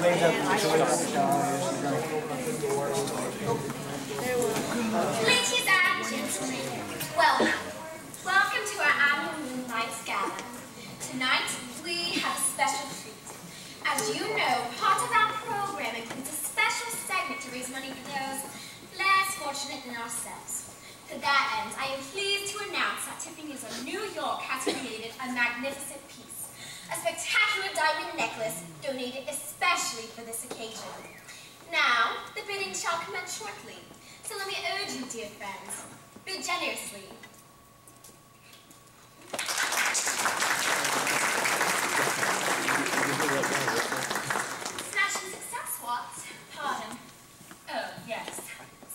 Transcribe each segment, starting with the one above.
Ladies and gentlemen, welcome to our annual Moonlight Gala. Tonight we have a special treat. As you know, part of our program includes a special segment to raise money for those less fortunate than ourselves. To that end, I am pleased to announce that Tiffany's of New York has created a magnificent piece, a spectacular diamond necklace donated especially for this occasion. Now, the bidding shall commence shortly, so let me urge you, dear friends, bid generously. Smashing success, what? Pardon. Oh, yes,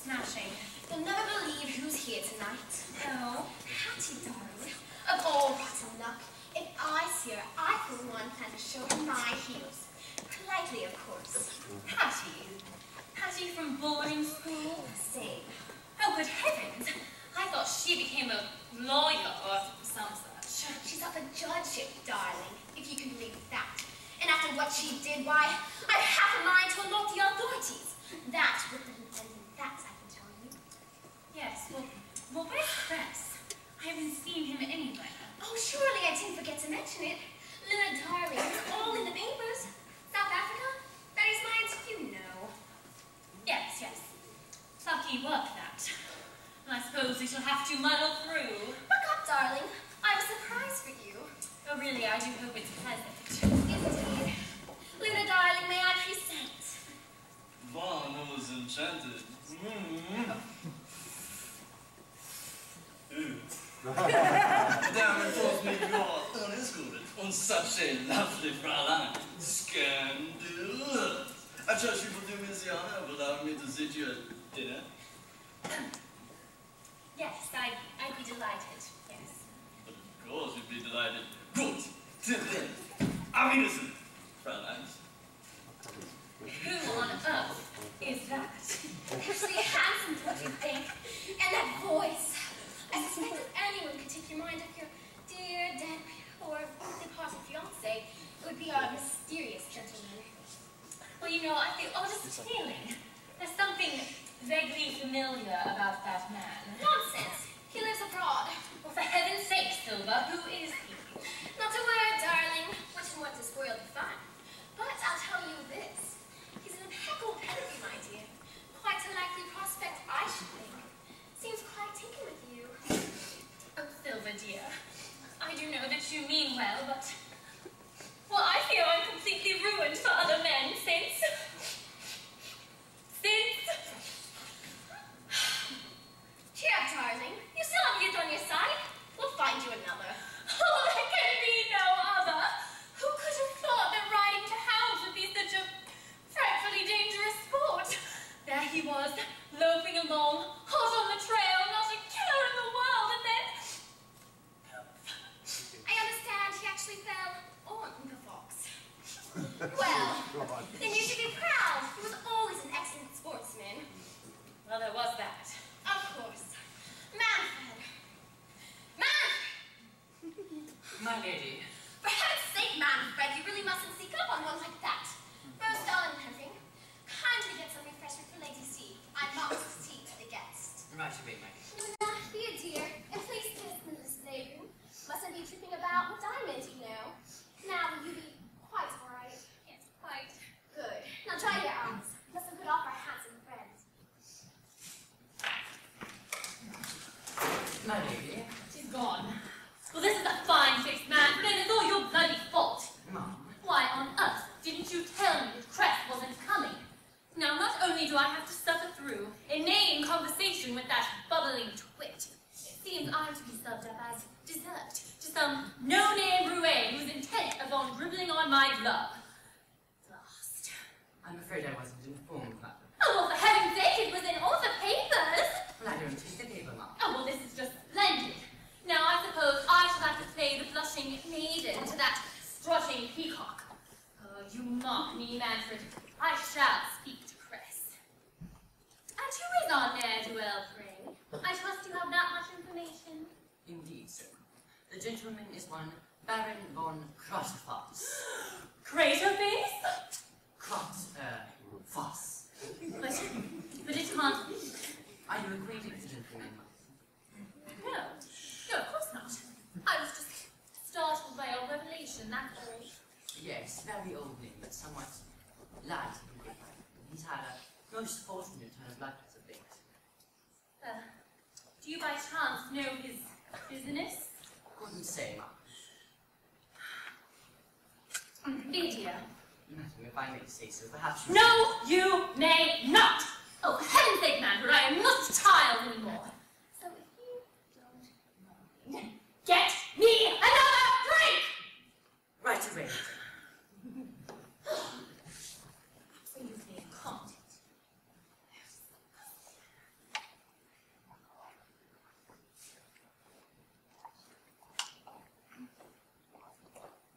smashing. You'll never believe who's here tonight. Oh, Hattie, darling. Of all rotten luck, if I see her, I, for one, plan to show her my heels. Politely, of course. Hattie? Hattie from boarding school? Same. Oh, good heavens! I thought she became a lawyer or some such. She's up a judgeship, darling, if you can believe that. And after what she did, why, I've half a mind to alert the authorities. That would be ending that, I can tell you. Yes, well, where's Chris? I haven't seen him anywhere. Oh, surely I didn't forget to mention it. Luna, darling, it's all in the papers. South Africa? That is mine, you know. Yes. Lucky work, that. I suppose we shall have to muddle through. Look up, darling. I have a surprise for you. Oh, really, I do hope it's pleasant. Indeed. Luna, darling, may I present? Vaughn was enchanted. Därmed får mig gatan i skolan och such a lovely Fräulein. Scandalous. I trust you will do me the honor of allowing me to sit you at dinner. Yes, I'd be delighted, yes. But of course you'd be delighted. Good. Till then, auf Wiedersehen, Fräulein. Who on earth is that? Actually handsome, don't you think? And that voice. I suspect if anyone could take your mind off your dear, dead, or departed fiancé, it would be our mysterious gentleman. Well, you know, I feel oddest feeling. There's something vaguely familiar about that man. Nonsense. He lives abroad. Well, for heaven's sake, Silva, who is he? Not a word, darling. Which and what to spoil the fun. But I'll tell you this. He's an impeccable pedigree, my dear. Quite a likely prospect, I should think. Seems quite taken with you. Oh, Silva, dear. I do know that you mean well, but... Well, I feel I'm completely ruined for other men since... Cheer up, darling. You still have youth on your side. We'll find you another. Oh, there can be no other. Who could have thought that riding to hounds would be such a frightfully dangerous sport? There he was, loafing along, hot on the trail, not a care in the world, and then... I understand he actually fell on the fox. Well, then you should be proud. He was always an excellent sportsman. Well, there was that. Of course. Manfred! My lady. For heaven's sake, Manfred, you really mustn't sneak up on one like that. Rose, darling, Henry, kindly get some refreshment for Lady C. I must tea to the guest. Right away, my lady. Luna, be a dear, and please kiss in this playroom. Mustn't be tripping about with diamonds, you know. Now, will you be quite all right? Yes, quite. Good. Now dry your eyes. Mustn't put off our handsome friends. My lady. She's gone. Well, this is a fine-faced man, but then it's all your bloody fault. Mom. Why on earth didn't you tell me that Crest wasn't coming? Now, not only do I have to suffer through inane conversation with that bubbling twit, it seems I'm to be served up as dessert to some no-name roue who's intent upon dribbling on my glove. Blast. I'm afraid I wasn't informed, Mother. Oh, well, for heaven's sake, it was in all the papers. Well, I don't take the paper, Mom. Oh, well, this is just splendid. Now, I suppose I shall have to play the blushing maiden to that strutting peacock. Oh, you mock me, Manfred. I shall speak to Chris. And who is our ne'er-do-well, pray? I trust you have that much information. Indeed, sir. The gentleman is one Baron von Krotfass. Craterface? Krotz. yes, very old name, but somewhat light and quick. He's had a most fortunate turn of luck as of late. Do you by chance know his business? Couldn't say much. Lydia. Madam, if I may say so, perhaps you... No, you may not! Oh, heaven's sake, Manfred, I am not a child anymore. So if you don't mind, get me another drink! Right away. Absolutely incompetent.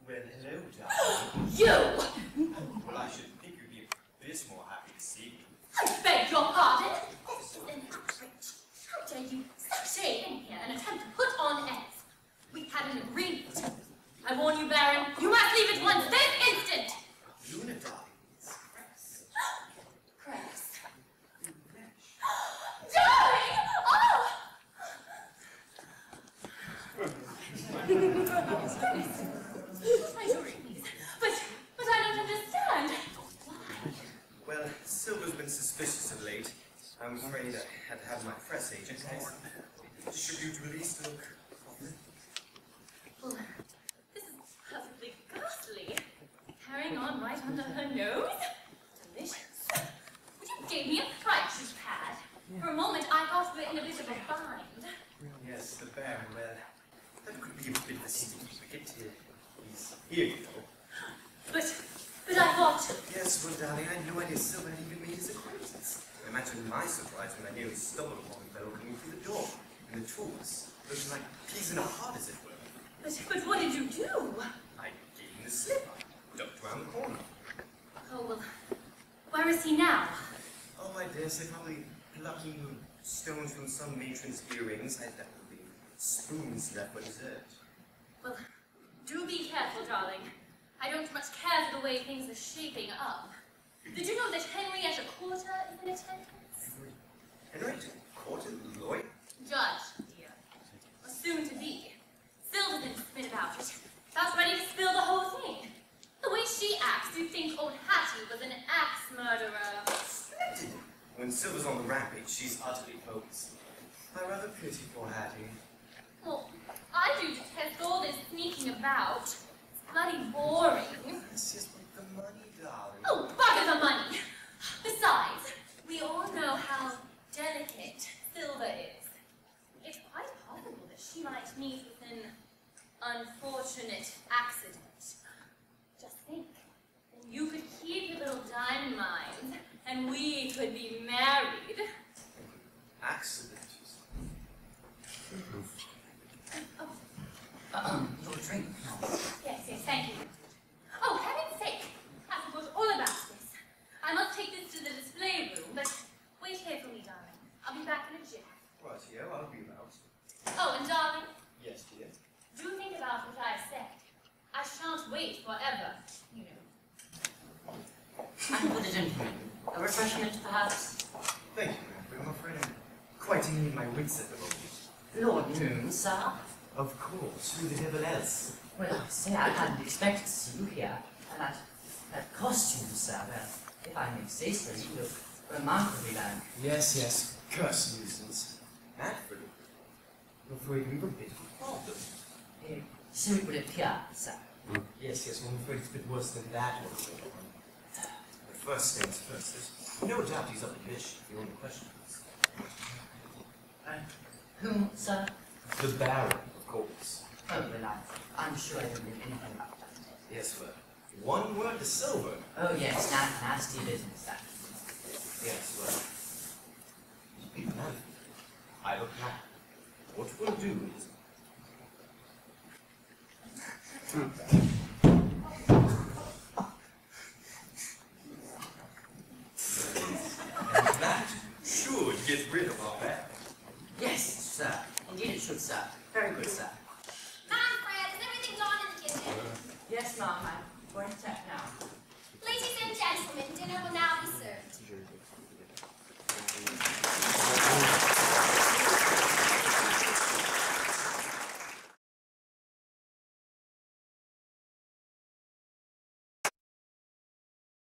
Well, hello, darling. You! Well, I should think you'd be a bit more happy to see me. I beg your pardon? This is an outrage. How dare you stay in here and attempt to put on airs? We had an agreement. I warn you, Baron, you must leave at once, this instant! Luna, darling, it's Cress. Cress. Darling! Oh! My dreams. But I don't understand. Why? Well, Silver's been suspicious of late. I'm afraid I had to have my press agent distribute release to look. Well, this is perfectly ghastly. Carrying on right under her nose? Delicious. Would you give me a fright, you pad? For a moment, I thought we were in a bit of a bind. Yes, the Baron, well, that could be a bit of a sneaky wicket. He's here, you know. But I thought... Yes, well, darling, I had no idea Silver had even made his acquaintance. Imagine my surprise when I nearly stumbled upon the fellow coming through the door, and the tools, looking like peas in a pod, as it were. But what did you do? I gave him the slip. I ducked around the corner. Oh, well, where is he now? Oh, I dare say probably plucking stones from some matron's earrings. I that would be spoons left for dessert. Well, do be careful, darling. I don't much care for the way things are shaping up. Did you know that Henrietta Porter is in attendance? Henrietta Porter, lawyer? Judge, dear. Or soon to be. Silver didn't spit about it. About ready to spill the whole thing. The way she acts, you'd think old Hattie was an axe murderer. Splendid. When Silver's on the rampage, she's utterly focused. I rather pity poor Hattie. Well, I do detest all this sneaking about. It's bloody boring. Yes, yes, but the money, darling. Oh, bugger the money! Besides, we all know how delicate Silver is. It's quite possible that she might meet with an unfortunate accident. Just think, then you could keep your little diamond mines, and we could be married. Accident. Your drink. Yes, thank you. Oh, heaven's sake! I forgot all about this. I must take this to the display room, but wait here for me, darling. I'll be back in a jiff. Right, here, I'll be about. Oh, and darling, Yes, dear. do think about what I've said. I shan't wait forever, you know. And for the gentleman, a refreshment perhaps? Thank you, Manfred. I'm afraid I'm quite in my wits at the moment. Lord Moon, sir? Of course, who the devil else? Well, I say I hadn't expected to see you here. And that costume, sir, well, if I may say so, you look remarkably like... Yes, yes. Curse nuisance. Manfred, I'm afraid we've a bit of a problem. So it would appear, sir. Yes, yes, well, I'm afraid it's a bit worse than that one. But first things first, there's no doubt he's up to mischief, the only question is. Whom, sir? The Baron, of course. Oh, well, I'm sure I don't know anything about that. Yes, well, one word to Silver. Oh, yes, nasty business, that. Yes, well, Manfred, I look back. What we'll do is... that should get rid